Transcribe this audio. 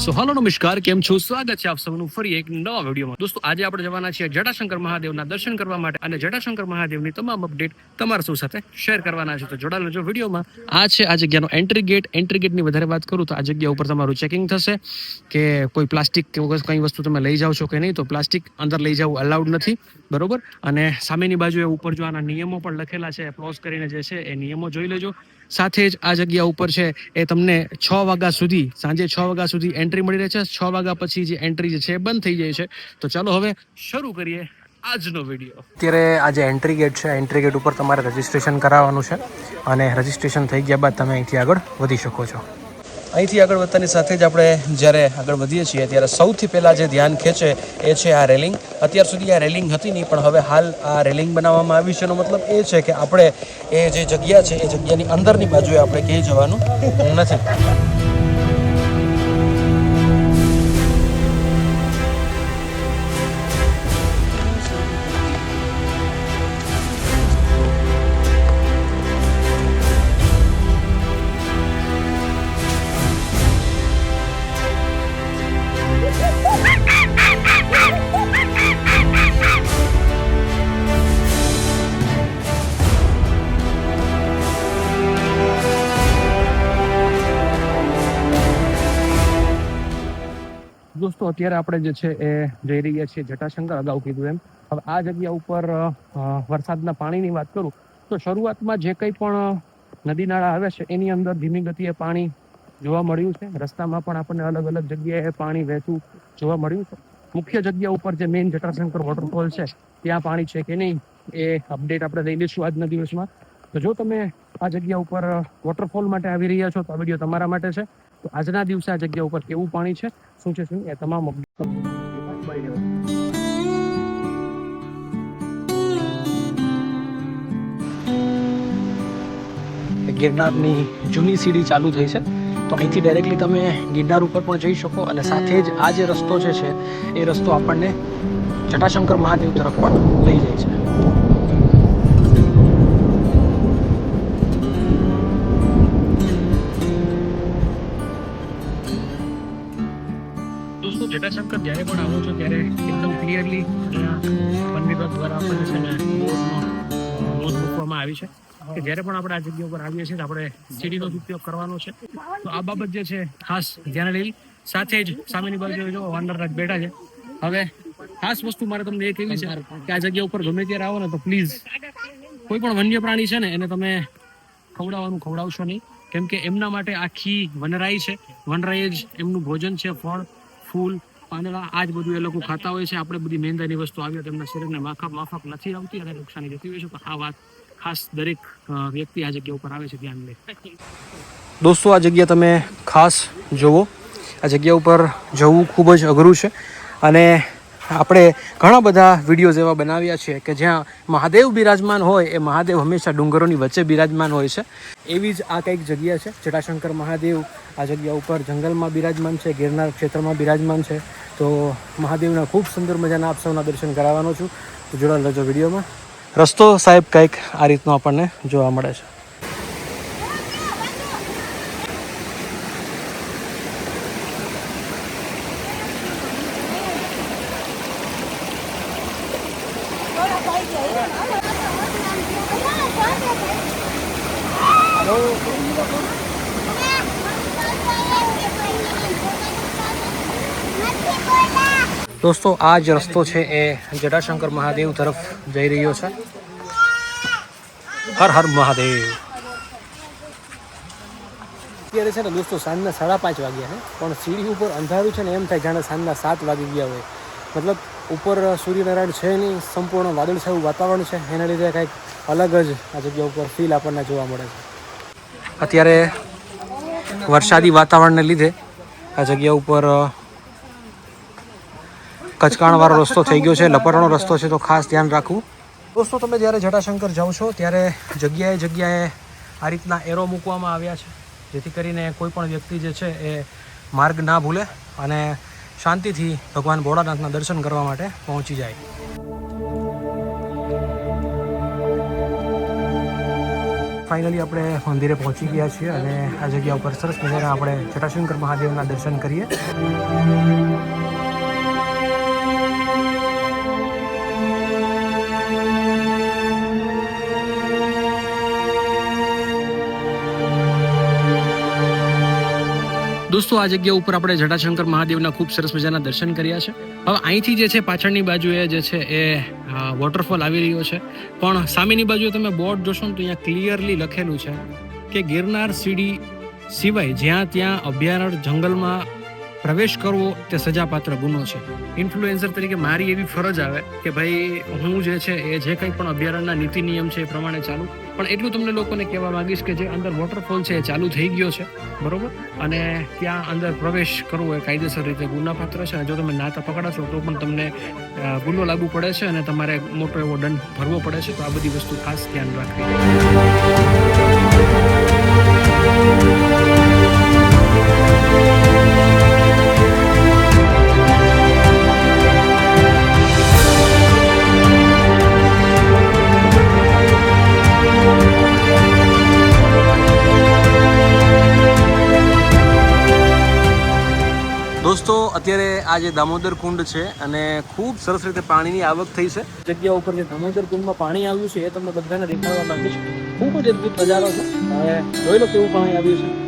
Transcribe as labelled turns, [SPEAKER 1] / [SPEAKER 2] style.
[SPEAKER 1] સો હાલો નમસ્કાર, કેમ છો? સ્વાગત છે આપ સૌનું ફરી એક નવા વિડીયોમાં. દોસ્તો આજે આપણે જવાના છીએ જટાશંકર મહાદેવના દર્શન કરવા માટે અને જટાશંકર મહાદેવની તમામ અપડેટ તમારા સૌ સાથે શેર કરવાના છે. તો જોડાયેલો જો વિડીયોમાં. આ છે આ જગ્યાનો એન્ટ્રી ગેટ. એન્ટ્રી ગેટની વધારે વાત કરું તો આ જગ્યા ઉપર તમારું ચેકિંગ થશે કે કોઈ પ્લાસ્ટિક કે કઈ વસ્તુ તમે લઈ જાઓ છો કે નહીં. તો પ્લાસ્ટિક અંદર લઈ જવું અલાઉડ નથી, બરોબર. અને સામેની બાજુએ ઉપર જો આના નિયમો પણ લખેલા છે, ક્લોઝ કરીને જે છે એ નિયમો જોઈ લેજો. સાથે જ આ જગ્યા ઉપર છે એ તમને 6 વાગ્યા સુધી, સાંજે 6 વાગ્યા સુધી એન્ટ્રી મળી રહે છે. 6 વાગ્યા પછી જે એન્ટ્રી જે છે બંધ થઈ જાય છે. તો ચાલો હવે શરૂ કરીએ આજનો વિડીયો. અત્યારે આ જે એન્ટ્રી ગેટ છે, એન્ટ્રી ગેટ ઉપર તમારે રજીસ્ટ્રેશન કરાવવાનું છે અને રજીસ્ટ્રેશન થઈ ગયા બાદ તમે અહીંથી આગળ વધી શકો છો. અહીંથી આગળ વધતાની સાથે જ આપણે જ્યારે આગળ વધીએ છીએ ત્યારે સૌથી પહેલાં જે ધ્યાન ખેંચે એ છે આ રેલિંગ. અત્યાર સુધી આ રેલિંગ હતી નહીં, પણ હવે હાલ આ રેલિંગ બનાવવામાં આવી છે. એનો મતલબ એ છે કે આપણે એ જે જગ્યા છે એ જગ્યાની અંદરની બાજુએ આપણે ક્યાંય જવાનું નથી. દોસ્તો અત્યારે આપણે જે છે એ જઈ રહ્યા છીએ જટાશંકર. અગાઉ કીધું એમ હવે આ જગ્યા ઉપર વરસાદના પાણીની વાત કરું તો શરૂઆતમાં જે કંઈ પણ નદી નાળા આવે છે એની અંદર ધીમી ગતિએ પાણી જોવા મળ્યું છે. રસ્તામાં પણ આપણને અલગ અલગ જગ્યાએ પાણી વહેતું જોવા મળ્યું છે. મુખ્ય જગ્યા ઉપર જે મેઇન જટાશંકર વોટરફોલ છે ત્યાં પાણી છે કે નહીં એ અપડેટ આપણે લઈ લઈશું આજના દિવસમાં. તો જો તમે આ જગ્યા ઉપર વોટરફોલ માટે આવી રહ્યા છો તો આ વિડીયો તમારા માટે છે. તો આજના દિવસે આ જગ્યા ઉપર કેવું પાણી છે, શું છે, શું એ તમામ ગિરનારની જૂની સીડી ચાલુ થઈ છે. તો અહીંથી ડાયરેક્ટલી તમે ગિરનાર ઉપર પણ જઈ શકો અને સાથે જ આ જે રસ્તો છે એ રસ્તો આપણને જટાશંકર મહાદેવ તરફ પણ લઈ જાય છે. દોસ્તો જટાશંકર જ્યારે પણ આવો છો ત્યારે એકદમ ક્લિયરલી વન વિભાગ દ્વારા આપણને છે ને નોંધ મૂકવામાં આવી છે કે જ્યારે પણ આપણે આ જગ્યા ઉપર આવીએ છીએ તો આપણે સીડીનો ઉપયોગ કરવાનો છે. તો આ બાબત જે છે ખાસ ધ્યાન લેવી. સાથે જ સામેની બાજુ જો વાનરરાજ બેઠા છે. હવે ખાસ વસ્તુ મારે તમને એ કહેવી છે કે આ જગ્યા ઉપર ગમે ત્યારે આવો ને તો પ્લીઝ કોઈ પણ વન્ય પ્રાણી છે ને એને તમે ખવડાવશો નહીં, કેમ કે એમના માટે આખી વનરાઈ છે. વનરાઈ જ એમનું ભોજન છે. ફળ, ફૂલ, પાંદડા આ જ બધું એ લોકો ખાતા હોય છે. આપણે બધી મેંદાની વસ્તુ આવી તેમના શરીરને માફક નથી આવતી અને નુકસાની જતી હોય છે. તો આ વાત ખાસ દરેક વ્યક્તિ આ જગ્યા ઉપર આવે છે ધ્યાન લે. દોસ્તો આ જગ્યા તમે ખાસ જુઓ. આ જગ્યા ઉપર જવું ખૂબ જ અઘરું છે અને આપણે ઘણા બધા વિડીયોઝ એવા બનાવ્યા છે કે જ્યાં મહાદેવ બિરાજમાન હોય એ મહાદેવ હંમેશા ડુંગરોની વચ્ચે બિરાજમાન હોય છે. એવી જ આ કંઈક જગ્યા છે જટાશંકર મહાદેવ. આ જગ્યા ઉપર જંગલમાં બિરાજમાન છે, ગિરનાર ક્ષેત્રમાં બિરાજમાન છે. તો મહાદેવના ખૂબ સુંદર મજાના આપ સૌના દર્શન કરાવવાનો છું. તો જોડાયેલા રહેજો વિડીયોમાં. રસ્તો સાહેબ કંઈક આ રીતનો આપણને જોવા મળે છે. દોસ્તો આ જ રસ્તો છે એ જટાશંકર મહાદેવ તરફ જઈ રહ્યો છે. હર હર મહાદેવ. અત્યારે છે ને દોસ્તો સાંજના 5:30 વાગ્યા છે, પણ સીડી ઉપર અંધારું છે ને એમ થાય જાણે સાંજના 7 વાગી ગયા હોય. મતલબ ઉપર સૂર્યનારાયણ છે નહીં, સંપૂર્ણ વાદળછાયું વાતાવરણ છે. એના લીધે કંઈક અલગ જ આ જગ્યા ઉપર ફીલ આપણને જોવા મળે છે. અત્યારે વરસાદી વાતાવરણને લીધે આ જગ્યા ઉપર કચકાણવાળો રસ્તો થઈ ગયો છે, લપરણો રસ્તો છે. તો ખાસ ધ્યાન રાખવું. દોસ્તો તમે જ્યારે જટાશંકર જાઓ છો ત્યારે જગ્યાએ આ રીતના એરો મૂકવામાં આવ્યા છે, જેથી કરીને કોઈ પણ વ્યક્તિ જે છે એ માર્ગ ના ભૂલે અને શાંતિથી ભગવાન ભોળાનાથના દર્શન કરવા માટે પહોંચી જાય. ફાઇનલી આપણે મંદિરે પહોંચી ગયા છીએ અને આ જગ્યા ઉપર સરસ મજાના આપણે જટાશંકર મહાદેવના દર્શન કરીએ. દોસ્તો, આ જગ્યા ઉપર આપણે જટાશંકર મહાદેવના ખૂબ સરસ મજાના દર્શન કર્યા છે. હવે અહીંથી જે છે પાછળની બાજુએ જે છે એ વોટરફોલ આવી રહ્યો છે, પણ સામેની બાજુએ તમે બોર્ડ જોશો ને તો અહીંયા ક્લિયરલી લખેલું છે કે ગિરનાર સીડી સિવાય જ્યાં ત્યાં અભયારણ્ય જંગલમાં પ્રવેશ કરવો તે સજાપાત્ર ગુનો છે. ઇન્ફ્લુએન્સર તરીકે મારી એવી ફરજ આવે કે ભાઈ હું જે છે એ જે કંઈ પણ અભયારણ્યના નીતિ નિયમ છે એ પ્રમાણે ચાલુ, પણ એટલું તમને લોકોને કહેવા માંગીશ કે જે અંદર વોટરફોલ છે એ ચાલુ થઈ ગયો છે, બરોબર, અને ત્યાં અંદર પ્રવેશ કરવો એ કાયદેસર રીતે ગુનાપાત્ર છે. અને જો તમે નાતા પકડાશો તો પણ તમને ગુનો લાગુ પડે છે અને તમારે મોટો એવો દંડ ભરવો પડે છે. તો આ બધી વસ્તુ ખાસ ધ્યાન રાખવી. દોસ્તો, અત્યારે આ જે દામોદર કુંડ છે અને ખૂબ સરસ રીતે પાણીની આવક થઈ છે. જગ્યા ઉપર જે દામોદર કુંડમાં પાણી આવ્યું છે એ તમને બધાને દેખાડવા માંગીશ. ખૂબ જ અદભુત નજારો છે. હવે જોઈ લો કેવું પાણી આવ્યું છે.